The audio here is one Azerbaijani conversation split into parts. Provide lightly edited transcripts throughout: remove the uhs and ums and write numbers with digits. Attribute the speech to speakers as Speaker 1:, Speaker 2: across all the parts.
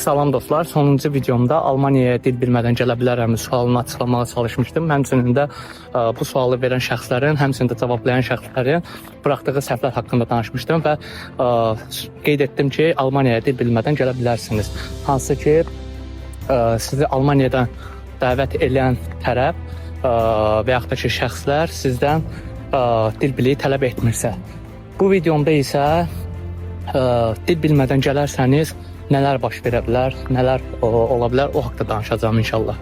Speaker 1: Salam dostlar, sonuncu videomda Almaniyaya dil bilmədən gələ bilərəmmi sualını açıqlamağa çalışmışdım. Həmçinin də bu sualı verən şəxslərin, həmçinin də cavablayan şəxslərin buraxdığı səhvlər haqqında danışmışdım və qeyd etdim ki, Almaniyaya dil bilmədən gələ bilərsiniz. Hansı ki, sizi Almaniyadan dəvət edən tərəf və yaxud da ki, şəxslər sizdən dil biliyi tələb etmirsə. Bu videomda isə dil bilmədən gələrsəniz, nələr baş verə bilər, nələr ola bilər, o haqda danışacağım inşallah.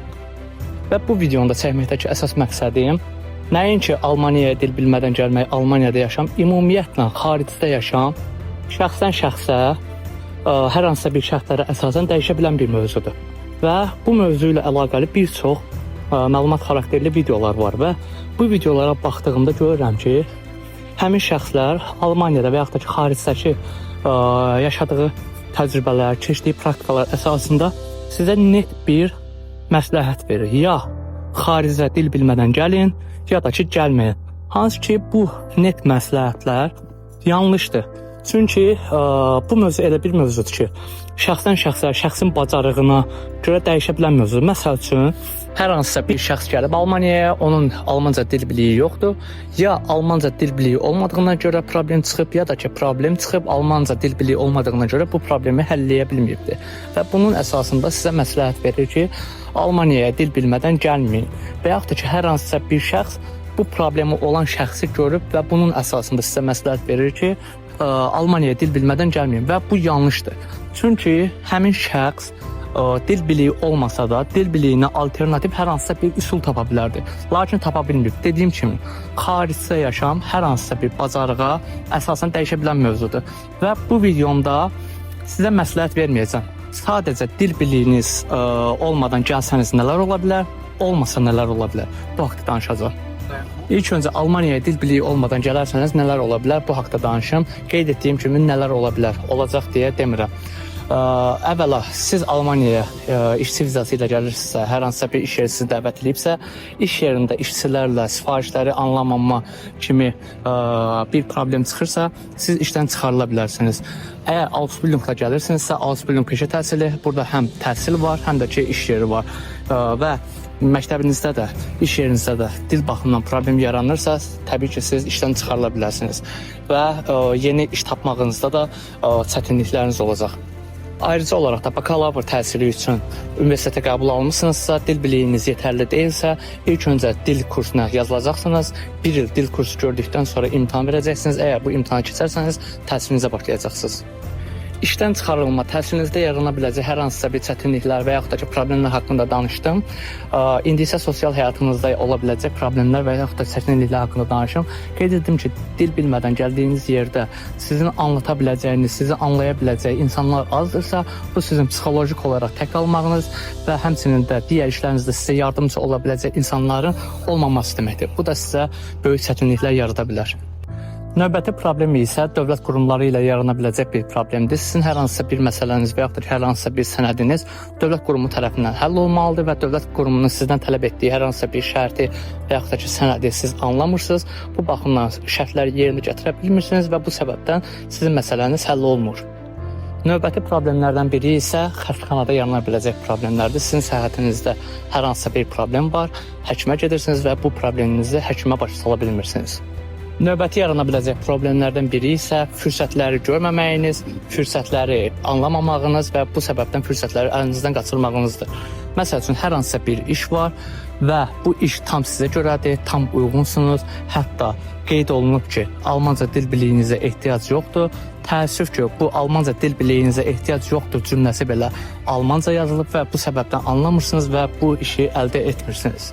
Speaker 1: Və bu videomda çəkməkdəki əsas məqsədim nəinki Almaniyaya dil bilmədən gəlmək, Almaniyada yaşam, ümumiyyətlə xaricdə yaşam, şəxsdən şəxsə, hər hansısa bir şərtlərə əsasən dəyişə bilən bir mövzudur. Və bu mövzu ilə əlaqəli bir çox məlumat xarakterli videolar var və bu videolara baxdığımda görürəm ki, həmin şəxslər Almaniyada və yaxud da ki, xaricdəki yaşadığı təcrübələr, keçdiyi praktikalar əsasında sizə net bir məsləhət verir. Ya xaricdə dil bilmədən gəlin, ya da ki, gəlməyin. Hansı ki, bu net məsləhətlər yanlışdır. Çünki bu mövzu elə bir mövzudur ki, şəxsdən şəxsə, şəxsin bacarığına görə dəyişə bilən mövzudur. Məsəl üçün, hər hansısa bir şəxs gəlib Almaniyaya, onun Almanca dil biliyi yoxdur. Ya Almanca dil biliyi olmadığına görə problem çıxıb, ya da ki, problem çıxıb Almanca dil biliyi olmadığına görə bu problemi həlləyə bilməyibdir. Və bunun əsasında sizə məsləhət verir ki, Almaniyaya dil bilmədən gəlməyin. Və yaxud da ki, hər hansısa bir şəxs bu problemi olan şəxsi görüb və bunun əsasında sizə məsləhət verir ki, Almaniyaya dil bilmədən gəlməyin. Və bu yanlışdır. Çünki həmin şəxs dil biliyi olmasa da, dil biliyinə alternativ hər hansısa bir üsul tapa bilərdi. Lakin tapa bilmir. Dediyim kimi, xaricdə yaşam hər hansısa bir bacarığa əsasən dəyişə bilən mövzudur. Və bu videomda sizə məsləhət verməyəcəm. Sadəcə dil biliyiniz olmadan gəlsəniz nələr ola bilər, olmasa nələr ola bilər. Bu haqda danışacağım. İlk öncə Almaniyaya dil biliyi olmadan gələrsəniz nələr ola bilər, bu haqda danışım. Qeyd etdiyim kimi nələr ola bilər, olacaq deyə demirəm. Əvvəla, siz Almaniyaya işçi vizası ilə gəlirsinizsə, hər hansısa bir iş yeri sizi dəvət edibsə, iş yerində işçilərlə sifarişləri anlamama kimi bir problem çıxırsa, siz işdən çıxarıla bilərsiniz. Əgər Ausbildungla gəlirsinizsə, Ausbildung peşə təhsili, burada həm təhsil var, həm də ki, iş yeri var. Və məktəbinizdə də, iş yerinizdə də dil baxımından problem yaranırsa, təbii ki, siz işdən çıxarıla bilərsiniz. Və yeni iş tapmağınızda da çətinlikləriniz olacaq. Ayrıca olaraq da bakalavr təhsili üçün universitetə qəbul almışsınızsa, dil biliyiniz yetərli deyilsə, ilk öncə dil kursuna yazılacaqsınız. Bir il dil kursu gördükdən sonra imtahan verəcəksiniz. Əgər bu imtahanı keçərsəniz, təhsilinizə başlayacaqsınız. İşdən çıxarılma, təhsilinizdə yarana biləcək hər hansısa bir çətinliklər və yaxud da ki, problemlər haqqında danışdım. İndi isə sosial həyatınızda ola biləcək problemlər və yaxud da çətinliklər haqqında danışım. Qeyd etdim ki, dil bilmədən gəldiyiniz yerdə sizin anlata biləcəyiniz, sizi anlaya biləcək insanlar azdırsa, bu sizin psixolojik olaraq tək qalmağınız və həmçinin də digər işlərinizdə sizə yardımcı ola biləcək insanların olmaması deməkdir. Bu da sizə böyük çətinliklər yarada bilər. Növbəti problem isə dövlət qurumları ilə yarana biləcək bir problemdir. Sizin hər hansısa bir məsələniz və yaxud da hər hansısa bir sənədiniz dövlət qurumu tərəfindən həll olmalıdır və dövlət qurumunun sizdən tələb etdiyi hər hansısa bir şərti və yaxud da ki, sənədi siz anlamırsınız. Bu baxımdan şərtləri yerinə gətirə bilmirsiniz və bu səbəbdən sizin məsələniz həll olmur. Növbəti problemlərdən biri isə xəstəxanada yarana biləcək problemlərdir. Sizin səhhətinizdə hər hansısa bir problem var, həkimə gedirsiniz və bu probleminizi həkimə başa sala bilmirsiniz. Növbəti yarana biləcək problemlərdən biri isə fürsətləri görməməyiniz, fürsətləri anlamamağınız və bu səbəbdən fürsətləri əlinizdən qaçırmağınızdır. Məsəl üçün, hər hansısa bir iş var və bu iş tam sizə görədir, tam uyğunsunuz. Hətta qeyd olunub ki, Almanca dil biliyinizə ehtiyac yoxdur. Təəssüf ki, bu Almanca dil biliyinizə ehtiyac yoxdur cümləsi belə Almanca yazılıb və bu səbəbdən anlamırsınız və bu işi əldə etmirsiniz.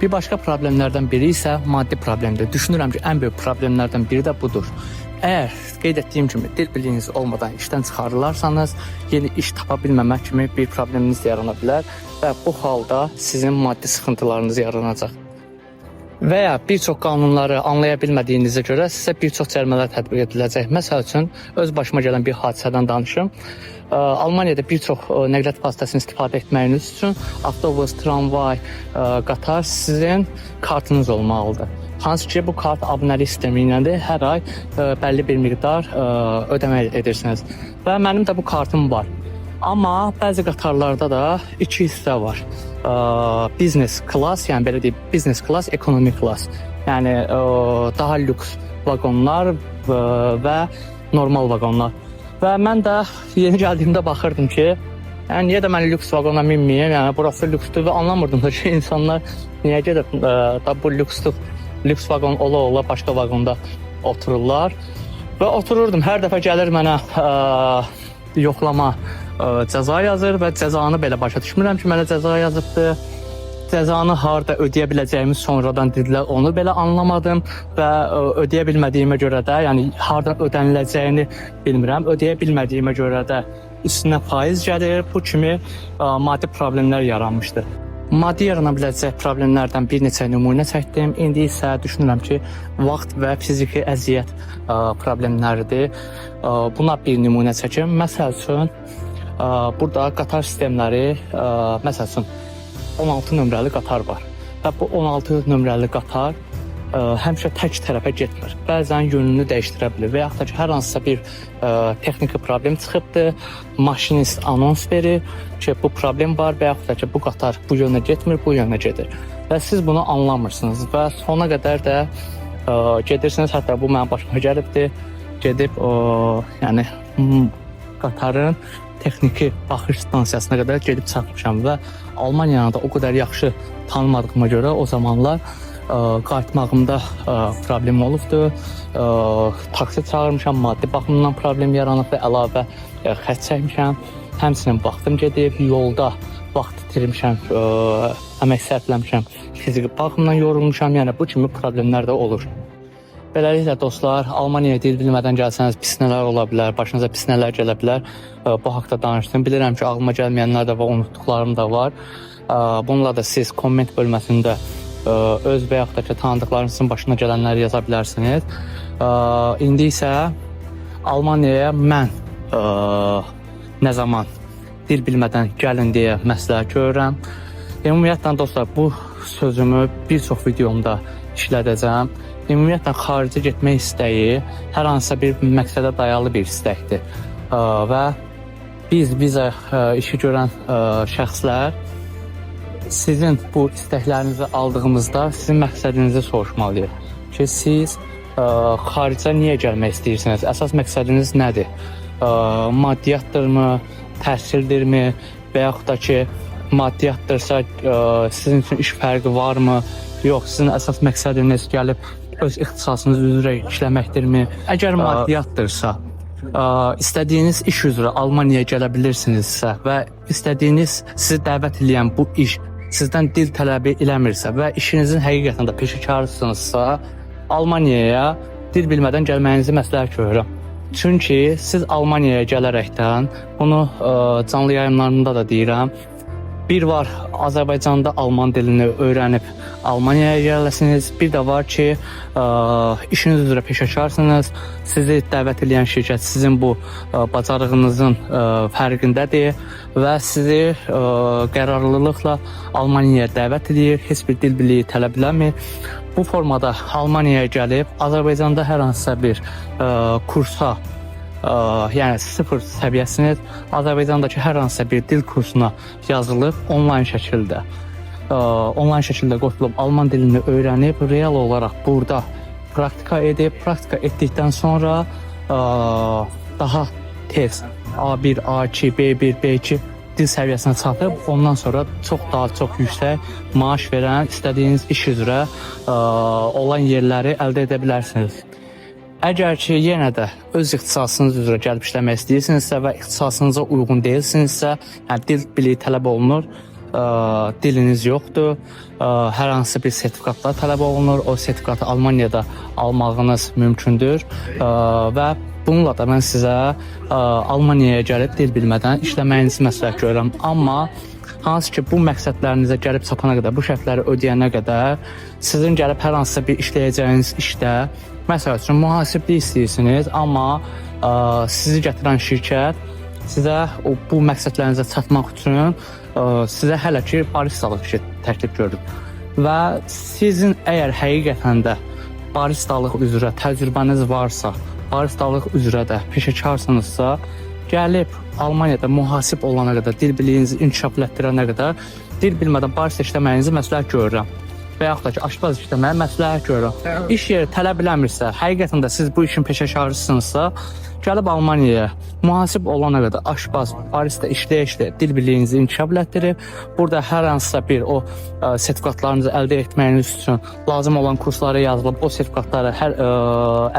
Speaker 1: Bir başqa problemlərdən biri isə maddi problemdir. Düşünürəm ki, ən böyük problemlərdən biri də budur. Əgər qeyd etdiyim kimi dil biliyiniz olmadan işdən çıxarılarsanız, yeni iş tapa bilməmək kimi bir probleminiz yarana bilər və bu halda sizin maddi sıxıntılarınız yaranacaq. Və ya bir çox qanunları anlaya bilmədiyinizə görə sizə bir çox cərimələr tətbiq ediləcək. Məsəl üçün, öz başıma gələn bir hadisədən danışım. Almaniyada bir çox nəqliyyat vasitəsini istifadə etməyiniz üçün avtobus, tramvay, qatar sizin kartınız olmalıdır. Hansı ki, bu kart abunəlik sistemi iləndir. Hər ay bəlli bir miqdar ödəmə edirsiniz. Və mənim də bu kartım var. Amma bəzi qatarlarda da iki hissə var. Business class, yəni belə deyək, business class, economy class. Yəni daha lüks vaqonlar və normal vaqonlar. Və mən də yeni gəldiyimdə baxırdım ki, yəni niyə də mən lüks vaqona minməyim? Yəni burası lüksdür və anlamırdım da ki, insanlar niyə gedib da bu lüks vaqon ola başqa vaqonda otururlar. Və otururdum, hər dəfə gəlir mənə yoxlama cəza yazır və cəzanı belə başa düşmürəm ki, mənə cəza yazıbdı. Cəzanı harda ödəyə biləcəyimi sonradan dedilər, onu belə anlamadım və ödəyə bilmədiyimə görə də, yəni hardan ödəniləcəyini bilmirəm. Ödəyə bilmədiyimə görə də üstünə faiz gəlir, bu kimi maddi problemlər yaranmışdı. Maddi yarana biləcək problemlərdən bir neçə nümunə çəkdim. İndi isə düşünürəm ki, vaxt və fiziki əziyyət problemləridir. Buna bir nümunə çəkim. Məsəl üçün, burada qatar sistemləri, məsəl üçün 16 nömrəli qatar var və bu 16 nömrəli qatar həmişə tək tərəfə getmir. Bəzən yönünü dəyişdirə bilir və yaxud da ki, hər hansısa bir texniki problem çıxıbdır, maşinist anons verir ki, bu problem var və yaxud da ki, bu qatar bu yönə getmir, bu yönə gedir. Və siz bunu anlamırsınız və sona qədər də gedirsiniz, hətta bu mənim başıma gəlibdir, gedib yəni qatarın texniki baxış stansiyasına qədər gedib çatmışam və Almaniyanı da o qədər yaxşı tanımadığıma görə o zamanlar qayıtmağımda problem olubdu. Taksi çağırmışam, maddi baxımdan problem yaranıb və əlavə xərc çəkmişəm. Həmçinin vaxtım gedib, yolda vaxt itirmişəm, əmək sərfləmişəm, fiziki baxımdan yorulmuşam. Yəni bu kimi problemlər də olur. Beləliklə dostlar, Almaniyaya dil bilmədən gəlsəniz pis nələr ola bilər, başınıza pis nələr gələ bilər. Bu haqda danışdım. Bilirəm ki, ağlıma gəlməyənlər də var, unutduqlarım da var. Bununla da siz komment bölməsində öz və yaxud da ki, tanıdıqlarınızın başına gələnləri yaza bilərsiniz. İndi isə Almaniyaya mən nə zaman dil bilmədən gəlin deyə məsləhət görürəm. Ümumiyyətlə dostlar, bu sözümü bir çox videomda işlədəcəm. Ümumiyyətlə xaricə getmək istəyi hər hansısa bir məqsədə dayalı bir istəkdir. Və biz viza işi görən şəxslər sizin bu istəklərinizi aldığımızda sizin məqsədinizi soruşmalıyıq ki, siz xaricə niyə gəlmək istəyirsiniz? Əsas məqsədiniz nədir? Maddiyyatdırmı, təhsildirmi və yaxud da ki, maddiyyatdırsa sizin üçün iş fərqi varmı? Yox, sizin əsas məqsədiniz gəlib öz ixtisasınız üzrə işləməkdirmi? Əgər maddiyyatdırsa, istədiyiniz iş üzrə Almaniyaya gələ bilirsinizsə və istədiyiniz sizi dəvət edən bu iş sizdən dil tələbi eləmirsə və işinizin həqiqətən də peşəkarısınızsa, Almaniyaya dil bilmədən gəlməyinizi məsləhət görürəm. Çünki siz Almaniyaya gələrəkdən, bunu canlı yayımlarında da deyirəm, bir var Azərbaycanda alman dilini öyrənib Almaniyaya gələsiniz, bir də var ki, işiniz üzrə peşəkarsınız, sizi dəvət edən şirkət sizin bu bacarığınızın fərqindədir və sizi qərarlılıqla Almaniyaya dəvət edir, heç bir dil biliyi tələb eləmir. Bu formada Almaniyaya gəlib, Azərbaycanda hər hansısa bir kursa, yəni sıfır səviyyəsiniz Azərbaycandakı hər hansısa bir dil kursuna yazılıb onlayn şəkildə qoşulub Alman dilini öyrənib, real olaraq burada praktika edib, praktika etdikdən sonra daha tez A1, A2, B1, B2 dil səviyyəsinə çatıb, ondan sonra daha çox yüksək maaş verən, istədiyiniz iş üzrə olan yerləri əldə edə bilərsiniz. Əgər ki, yenə də öz ixtisasınız üzrə gəlib işləmək istəyirsinizsə və ixtisasınıza uyğun deyilsinizsə, yəni dil biliyi tələb olunur, diliniz yoxdur, hər hansı bir sertifikatlar tələb olunur, o sertifikatı Almaniyada almağınız mümkündür və bununla da mən sizə Almaniyaya gəlib dil bilmədən işləməyinizi məsləhət görürəm. Amma hansı ki, bu məqsədlərinizə gəlib çatana qədər, bu şərtləri ödəyənə qədər sizin gəlib hər hansısa bir işləyəcəyiniz işdə, məsəl üçün mühasiblik istəyirsiniz, amma sizi gətirən şirkət sizə bu məqsədlərinizə çatmaq üçün sizə hələ ki baristalıq işi təklif görür. Və sizin əgər həqiqətən də baristalıq üzrə təcrübəniz varsa, baristalıq üzrə də peşəkarsınızsa, gəlib Almaniyada mühasib olana qədər, dil biliyinizi inkişaf etdirənə qədər dil bilmədən barista işləməyinizi məsləhət görürəm. Və yaxud da ki, aşpaz işləməyi məsləhət görürəm. İş yeri tələb eləmirsə, həqiqətən də siz bu işin peşəkarısınızsa, gəlib Almaniyaya mühasib olana qədər aşpaz, barista işləyə-işləyə dil biliyinizi inkişaf etdirib, burada hər hansısa bir o sertifikatlarınızı əldə etməyiniz üçün lazım olan kurslara yazılıb, o sertifikatları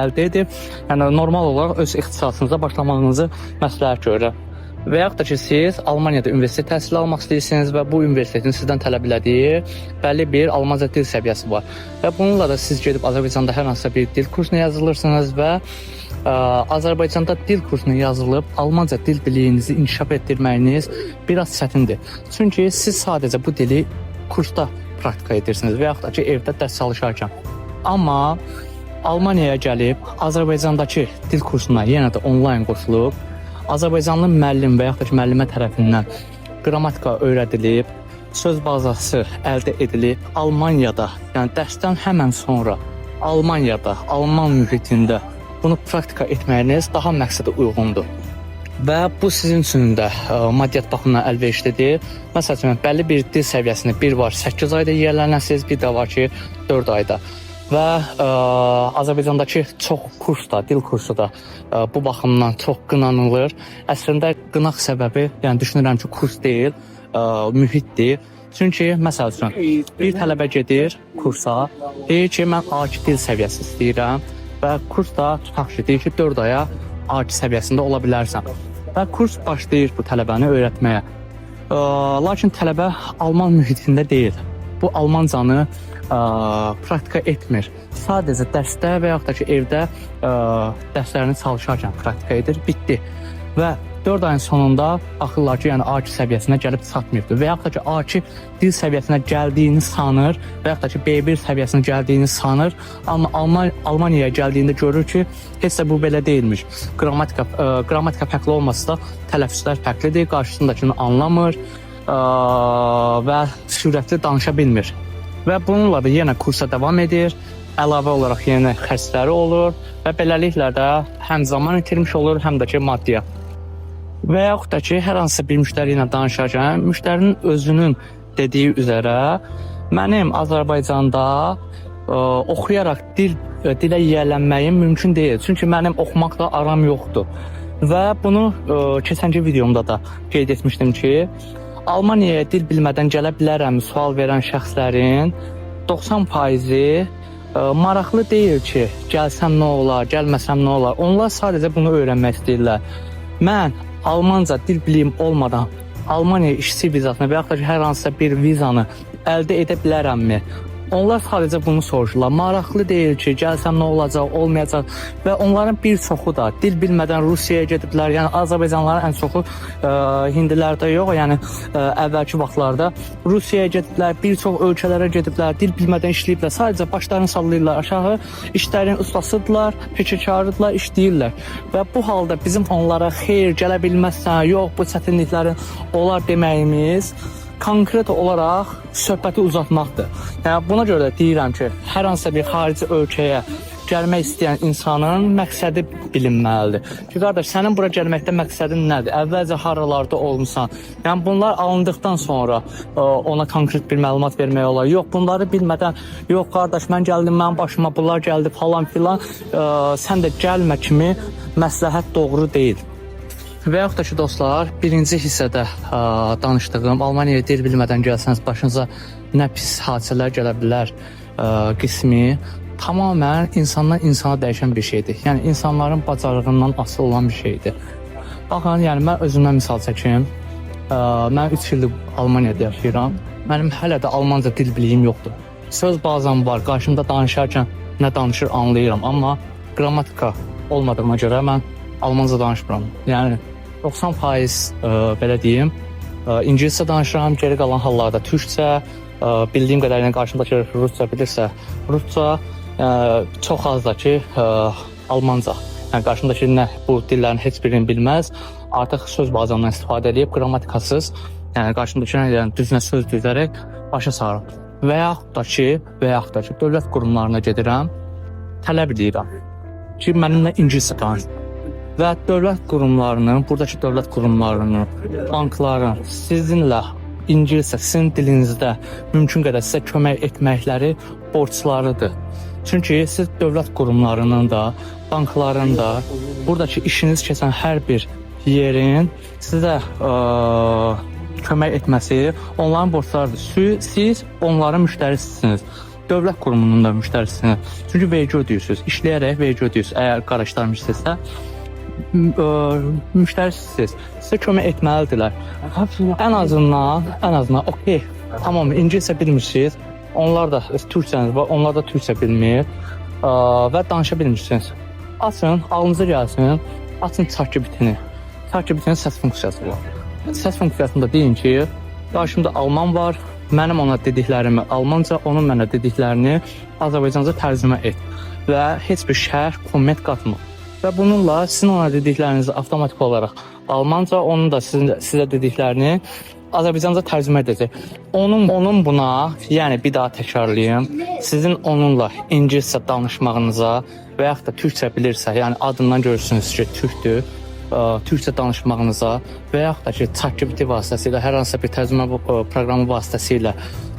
Speaker 1: əldə edib, yəni normal olaraq öz ixtisasınıza başlamağınızı məsləhət görürəm. Və yaxud da ki, siz Almaniyada universitet təhsili almaq istəyirsiniz və bu universitetin sizdən tələb elədiyi bəlli bir Almanca dil səviyyəsi var. Və bununla da siz gedib Azərbaycanda hər hansısa bir dil kursuna yazılırsınız və Azərbaycanda dil kursuna yazılıb Almanca dil biliyinizi inkişaf etdirməyiniz biraz çətindir. Çünki siz sadəcə bu dili kursda praktika edirsiniz və yaxud da ki, evdə dərs çalışarkən. Amma Almaniyaya gəlib Azərbaycandakı dil kursuna yenə də onlayn qoşulub, Azərbaycanlı müəllim və yaxud da ki, müəllimə tərəfindən qrammatika öyrədilib, söz bazası əldə edilib, Almaniyada, yəni dərsdən həmən sonra Almaniyada, Alman mühitində bunu praktika etməyiniz daha məqsədə uyğundur. Və bu sizin üçün də maddiyyat baxımından əlverişlidir. Məsələn, bəlli bir dil səviyyəsini bir var 8 ayda yiyələnəsiniz, bir də var ki 4 ayda. Və Azərbaycandakı çox kurs da, dil kursu da bu baxımdan çox qınanılır. Əslində qınaq səbəbi, yəni düşünürəm ki, kurs deyil, mühitdir. Çünki məsəl üçün bir tələbə gedir kursa, deyir ki, mən A2 dil səviyyəsi istəyirəm və kurs da tutaq ki, deyir ki, 4 aya A2 səviyyəsində ola bilərsən. Və kurs başlayır bu tələbəni öyrətməyə. Lakin tələbə Alman mühitində deyil. Bu Almancanı praktika etmir. Sadəcə dərsdə və yaxud da ki, evdə dərslərini çalışarkən praktika edir, bitdi. Və 4 ayın sonunda baxırlar ki, yəni A2 səviyyəsinə gəlib çatmayıbdır. Və yaxud da ki, A2 dil səviyyəsinə gəldiyini sanır və yaxud da ki, B1 səviyyəsinə gəldiyini sanır. Amma Almaniyaya gəldiyində görür ki, heç də bu belə deyilmiş. Qrammatika fərqli olmasa da tələffüzlər fərqlidir, qarşısındakını anlamır və sürətli danışa bilmir. Və bununla da yenə kursa davam edir, əlavə olaraq yenə xərcləri olur və beləliklə də həm zaman itirmiş olur, həm də ki, maddiyyat. Və yaxud da ki, hər hansısa bir müştəri ilə danışarkən, müştərinin özünün dediyi üzərə mənim Azərbaycanda oxuyaraq dilə yiyələnməyim mümkün deyil. Çünki mənim oxumaqla aram yoxdur. Və bunu keçənki videomda da qeyd etmişdim ki, Almaniyaya dil bilmədən gələ bilərəm sual verən şəxslərin 90% maraqlı deyil ki, gəlsəm nə olar, gəlməsəm nə olar. Onlar sadəcə bunu öyrənmək istəyirlər. Mən Almanca dil biliyim olmadan Almaniya işçi vizasını və yaxud da ki, hər hansısa bir vizanı əldə edə bilərəmmi? Onlar sadəcə bunu soruşurlar. Maraqlı deyil ki, gəlsəm nə olacaq, olmayacaq. Və onların bir çoxu da dil bilmədən Rusiyaya gediblər. Yəni Azərbaycanlıların ən çoxu hindilərdə yox, yəni əvvəlki vaxtlarda Rusiyaya gediblər, bir çox ölkələrə gediblər, dil bilmədən işləyiblər. Sadəcə başlarını sallayırlar aşağı, işlərin ustasıdırlar, peşəkarıdırlar, işləyirlər. Və bu halda bizim onlara xeyr, gələ bilməzsən, yox, bu çətinliklərin olar deməyimiz konkret olaraq söhbəti uzatmaqdır. Yəni buna görə də deyirəm ki, hər hansısa bir xarici ölkəyə gəlmək istəyən insanın məqsədi bilinməlidir. Ki, qardaş, sənin bura gəlməkdə məqsədin nədir? Əvvəlcə haralarda olmusan? Yəni bunlar alındıqdan sonra ona konkret bir məlumat vermək olar. Yox, bunları bilmədən, yox qardaş, mən gəldim, mənim başıma bunlar gəldi falan filan, sən də gəlmə kimi məsləhət doğru deyil. Və yaxud da ki, dostlar, birinci hissədə danışdığım Almaniyaya dil bilmədən gəlsəniz başınıza nə pis hadisələr gələ bilər qismi tamamən insandan insana dəyişən bir şeydir. Yəni insanların bacarığından asılı olan bir şeydir. Baxın, yəni mən özümdən misal çəkim. Mən 3 ildir Almaniyada yaşayıram. Mənim hələ də Almanca dil biliyim yoxdur. Söz bazam var, qarşımda danışarkən nə danışır anlayıram, amma qrammatika olmadığına görə mən Almanca danışmıram. Yəni 90% belə deyim, İngiliscə danışıram, geri qalan hallarda türkcə, bildiyim qədərilə qarşımdakı rusca bilirsə, rusca, çox az da ki, Almanca. Yəni qarşımdakı nə bu dillərin heç birini bilməz, artıq söz bazamdan istifadə edib, qrammatikasız, yəni qarşımdakı yəni düzünə söz düzərək başa sarım. Və yaxud da ki, dövlət qurumlarına gedirəm, tələb edirəm ki, mənimlə İngiliscə danışın. və dövlət qurumlarının, buradakı dövlət qurumlarının, bankların sizinlə ingiliscə, sizin dilinizdə mümkün qədər sizə kömək etməkləri borclarıdır. Çünki siz dövlət qurumlarının da, bankların da, buradakı işiniz keçən hər bir yerin sizə kömək etməsi onların borclarıdır. Siz onların müştərisisiniz. Dövlət qurumunun da müştərisisiniz. Çünki vergi ödəyirsiniz. İşləyərək vergi ödəyirsiniz. Əgər qarışdırmışsınızsa, müştərisiniz. Sizə kömək etməlidirlər. Ən azından okey. Tamam, ingiliscə bilmirsiniz. Onlar da türkçəniz var, onlar da türkçə bilmir və danışa bilmirsiniz. Açın, alınıza gəlsin, açın ChatGPT-ni. ChatGPT-nin səs funksiyası var. Səs funksiyasında deyin ki, qarşımda alman var, mənim ona dediklərimi almanca, onun mənə dediklərini Azərbaycanca tərcümə et və heç bir şərh, komment qatma. Və bununla sizin ona dediklərinizi avtomatik olaraq almanca, onun da sizə dediklərini Azərbaycanca tərcümə edəcək. Onun buna, yəni bir daha təkrarlayım, sizin onunla ingiliscə danışmağınıza və yaxud da türkçə bilirsə, yəni adından görürsünüz ki, türkdür, türkçə danışmağınıza və yaxud da ki, ChatGPT vasitəsilə, hər hansısa bir tərcümə proqramı vasitəsilə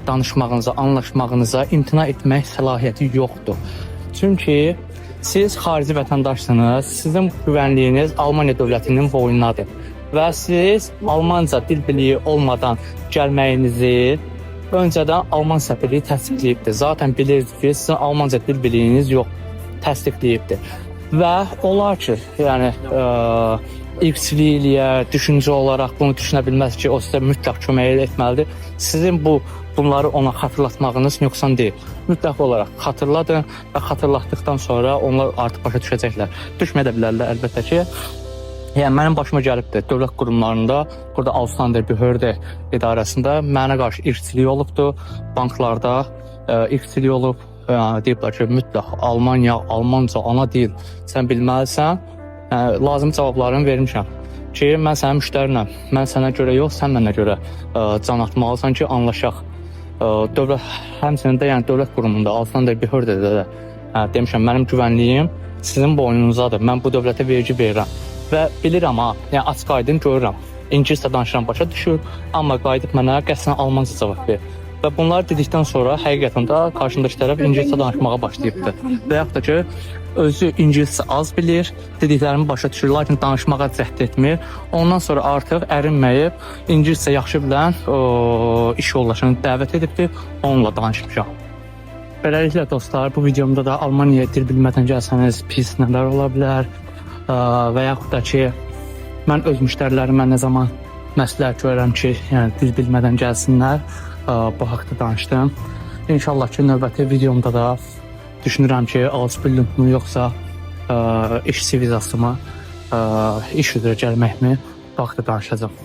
Speaker 1: danışmağınıza, anlaşmağınıza imtina etmək səlahiyyəti yoxdur. Çünki siz xarici vətəndaşsınız, sizin güvənliyiniz Almaniya dövlətinin boyundadır. Və siz Almanca dil biliyi olmadan gəlməyinizi öncədən Alman səfirliyi təsdiqləyibdir. Zaten bilirsiniz ki, sizin Almanca dil biliyiniz yox, təsdiqləyibdir. Və olar ki, yəni irqçiliyə, düşüncə olaraq bunu düşünə bilməz ki, o sizə mütləq kömək etməlidir. Sizin bunları ona xatırlatmağınız nöqsan deyil. Mütləq olaraq xatırladın və xatırlatdıqdan sonra onlar artıq başa düşəcəklər. Düşməyə də bilərlər əlbəttə ki. Yəni mənim başıma gəlibdir dövlət qurumlarında, burada Ausländer Behörde idarəsində mənə qarşı irqçilik olubdur, banklarda irqçilik olub, deyiblər ki, mütləq Almanca ana dil sən bilməlisən. Lazım cavablarını vermişəm ki, mən sənin müştərinəm, mən sənə görə yox, sən mənə görə can atmalısan ki, anlaşaq. Həmçinin də yəni dövlət qurumunda, Ausländer Behörde'də də demişəm, mənim güvənliyim sizin boynunuzdadır, mən bu dövlətə vergi verirəm. Və bilirəm, yəni açıq aydın görürəm. İngiliscə danışıram, başa düşür, amma qayıdıb mənə qəsdən Almanca cavab verir. Və bunları dedikdən sonra həqiqətən də qarşımdakı tərəf ingiliscə danışmağa başlayıbdır. Və yaxud da ki, özü ingiliscə az bilir, dediklərimi başa düşür, lakin danışmağa cəhd etmir. Ondan sonra artıq ərinməyib, ingiliscə yaxşı bilən iş yoldaşını dəvət edibdir, onunla danışmışam. Beləliklə dostlar, bu videomda da Almaniyaya dil bilmədən gəlsəniz pis nələr ola bilər? Və yaxud da ki, mən öz müştərilərimə nə zaman məsləhət görürəm ki, yəni dil bilmədən gəlsinlər, bu haqda danışdım. İnşallah ki, növbəti videomda da düşünürəm ki, Ausbildungmu yoxsa işçi vizasımı, iş üzrə gəlməkmi, bu haqda danışacağım.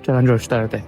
Speaker 1: Gələn görüşlərdə.